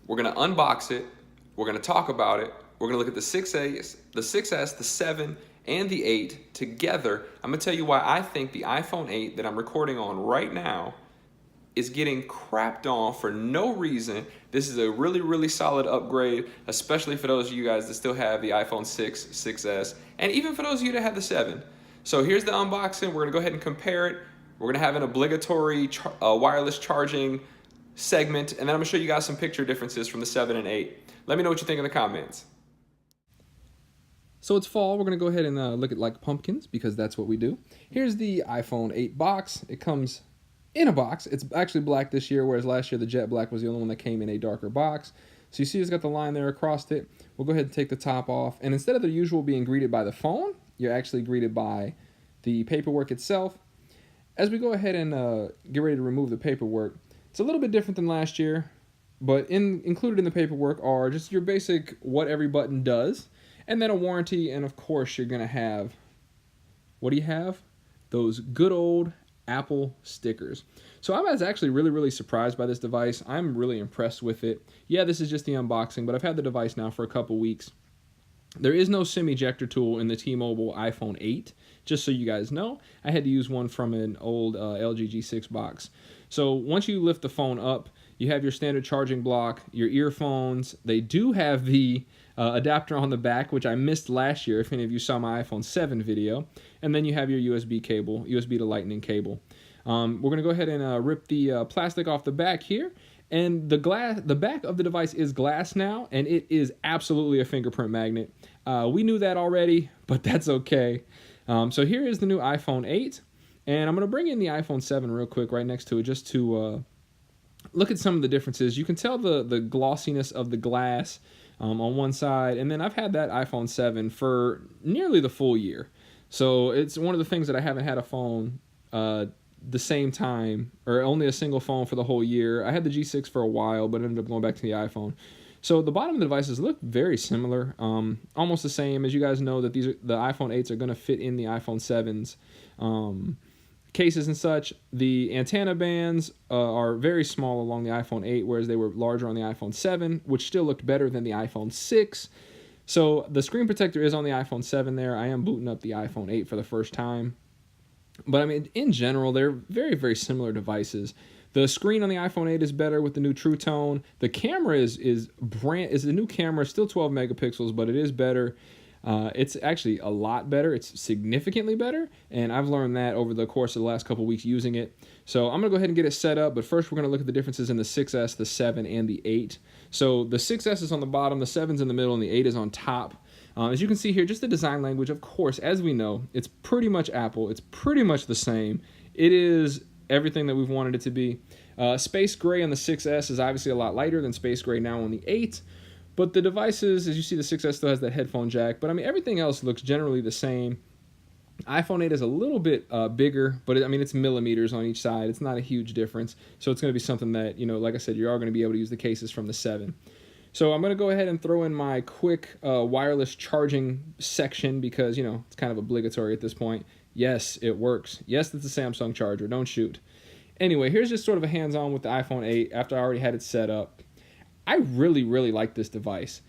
We're gonna unbox it. We're gonna talk about it. We're gonna look at the 6S, the 7, and the 8 together. I'm gonna tell you why I think the iPhone 8 that I'm recording on right now is getting crapped on for no reason. This is a really, really solid upgrade, especially for those of you guys that still have the iPhone 6, 6S, and even for those of you that have the 7. So here's the unboxing. We're gonna go ahead and compare it. We're gonna have an obligatory wireless charging segment, and then I'm gonna show you guys some picture differences from the 7 and 8. Let me know what you think in the comments. So it's fall. We're gonna go ahead and look at like pumpkins because that's what we do. Here's the iPhone 8 box. It comes in a box. It's actually black this year, whereas last year the jet black was the only one that came in a darker box. So you see it's got the line there across it. We'll go ahead and take the top off, and instead of the usual being greeted by the phone, you're actually greeted by the paperwork itself. As we go ahead and get ready to remove the paperwork, it's a little bit different than last year, but included in the paperwork are just your basic what every button does, and then a warranty, and of course you're gonna have, what do you have? Those good old Apple stickers. So I was actually really, really surprised by this device. I'm really impressed with it. Yeah, this is just the unboxing, but I've had the device now for a couple weeks. There is no SIM ejector tool in the T-Mobile iPhone 8, just so you guys know. I had to use one from an old LG G6 box. So once you lift the phone up, you have your standard charging block, your earphones. They do have the adapter on the back, which I missed last year if any of you saw my iPhone 7 video. And then you have your USB cable, USB to Lightning cable. We're going to go ahead and rip the plastic off the back here. And the back of the device is glass now, and it is absolutely a fingerprint magnet. We knew that already, but that's okay. So here is the new iPhone 8, and I'm going to bring in the iPhone 7 real quick right next to it just to look at some of the differences. You can tell the glossiness of the glass on one side, and then I've had that iPhone 7 for nearly the full year. So it's one of the things that I haven't had a phone the same time, or only a single phone for the whole year. I had the G6 for a while, but ended up going back to the iPhone. So the bottom of the devices look very similar, almost the same. As you guys know, that the iPhone 8s are going to fit in the iPhone 7s cases and such. The antenna bands are very small along the iPhone 8, whereas they were larger on the iPhone 7, which still looked better than the iPhone 6. So the screen protector is on the iPhone 7 there. I am booting up the iPhone 8 for the first time. But I mean, in general, they're very, very similar devices. The screen on the iPhone 8 is better with the new True Tone. The camera is a new camera, still 12 megapixels, but it is better. It's actually a lot better. It's significantly better, and I've learned that over the course of the last couple weeks using it. So I'm going to go ahead and get it set up, but first we're going to look at the differences in the 6S, the 7, and the 8. So the 6S is on the bottom, the 7's in the middle, and the 8 is on top. As you can see here, just the design language, of course, as we know, it's pretty much Apple. It's pretty much the same. It is everything that we've wanted it to be. Space Gray on the 6S is obviously a lot lighter than Space Gray now on the 8. But the devices, as you see, the 6S still has that headphone jack. But I mean, everything else looks generally the same. iPhone 8 is a little bit bigger, but it's millimeters on each side. It's not a huge difference. So it's going to be something that, like I said, you are going to be able to use the cases from the 7. So I'm going to go ahead and throw in my quick wireless charging section because, it's kind of obligatory at this point. Yes, it works. Yes, it's a Samsung charger. Don't shoot. Anyway, here's just sort of a hands-on with the iPhone 8 after I already had it set up. I really, really like this device.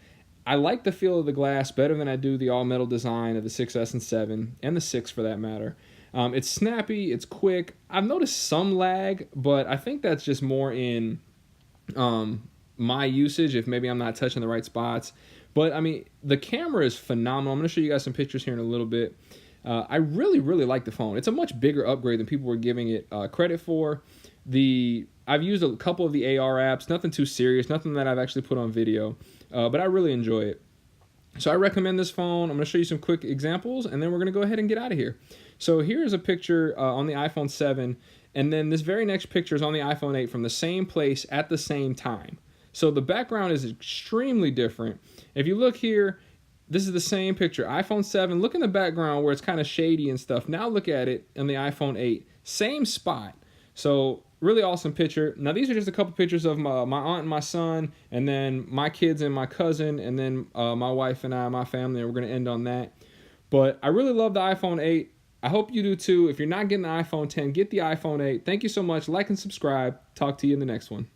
I like the feel of the glass better than I do the all-metal design of the 6S and 7, and the 6 for that matter. It's snappy, it's quick. I've noticed some lag, but I think that's just more in my usage, if maybe I'm not touching the right spots. But I mean, the camera is phenomenal. I'm going to show you guys some pictures here in a little bit. I really, really like the phone. It's a much bigger upgrade than people were giving it credit for. I've used a couple of the AR apps, nothing too serious, nothing that I've actually put on video, but I really enjoy it. So I recommend this phone. I'm going to show you some quick examples, and then we're going to go ahead and get out of here. So here's a picture on the iPhone 7, and then this very next picture is on the iPhone 8 from the same place at the same time. So the background is extremely different. If you look here, this is the same picture. iPhone 7, look in the background where it's kind of shady and stuff. Now look at it on the iPhone 8. Same spot. So really awesome picture. Now these are just a couple pictures of my aunt and my son, and then my kids and my cousin, and then my wife and I, my family, and we're going to end on that. But I really love the iPhone 8. I hope you do too. If you're not getting the iPhone 10, get the iPhone 8. Thank you so much. Like and subscribe. Talk to you in the next one.